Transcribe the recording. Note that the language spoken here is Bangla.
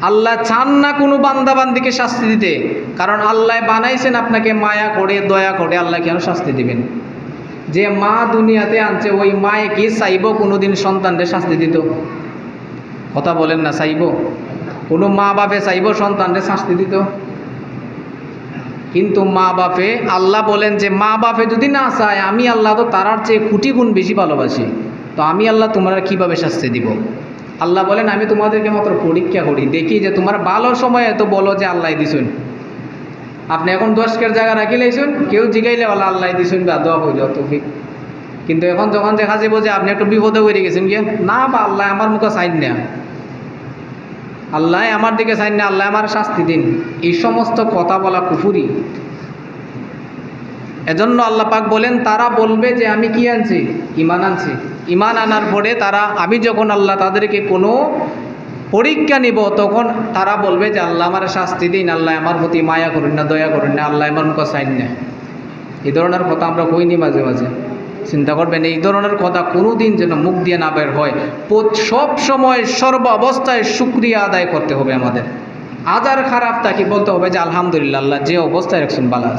আল্লাহ চান না কোনো বান্দাবান্দিকে শাস্তি দিতে, কারণ আল্লাহ বানাইছেন আপনাকে মায়া করে, দয়া করে। আল্লাহ কেন শাস্তি দিবেন? যে মা দুনিয়াতে আনছে ওই মায়ে কি চাইব কোনোদিন সন্তানদের শাস্তি দিত? কথা বলেন না, চাইব? কোনো মা বাপে চাইব সন্তানদের শাস্তি দিত? কিন্তু মা বাপে, আল্লাহ বলেন যে মা বাপে যদি না চায়, আমি আল্লাহ তো তারার চেয়ে কোটি গুণ বেশি ভালোবাসি, তো আমি আল্লাহ তোমরা কিভাবে শাস্তি দিব? আল্লাহ বলেন আমি তোমাদেরকে মাত্র পরীক্ষা করি, দেখি যে তোমার ভালো সময় এত বলো যে আল্লাহ দিছেন। আপনি এখন 10 জায়গা রাখি লাইছেন, কেউ জিগাইলে বলে আল্লাহ দিছেন বা দোয়া হইল তৌফিক। কিন্তু এখন যখন দেখা যাবো যে আপনি একটু বিপদে হয়ে গেছেন, গিয়ে না বা আল্লাহ আমার মুখে চাইন না, আল্লাহ আমার দিকে চাইন না, আল্লাহ আমার শাস্তি দিন, এই সমস্ত কথা বলা কুফুরি। এজন্য আল্লাহ পাক বলেন তারা বলবে যে আমি কি আনছি? ঈমান আনছি। ঈমান আনার পরে তারা, আমি যখন আল্লাহ তাদেরকে কোনো পরীক্ষা নিব, তখন তারা বলবে যে আল্লাহ আমার শাস্তি দিন, আল্লাহ আমার প্রতি মায়া করেন না, দয়া করেন না, আল্লাহ আমার মুখে চাইন না। এই ধরনের কথা আমরা কইনি মাঝে মাঝে। চিন্তা করবেন এই ধরনের কথা কোনো দিন যেন মুখ দিয়ে না বের হয়। সব সময় সর্ব অবস্থায় শুকরিয়া আদায় করতে হবে আমাদের। আজার খারাপ তাকে বলতে হবে যে আলহামদুলিল্লাহ, আল্লাহ যে অবস্থায় রাখছেন ভালো আছে।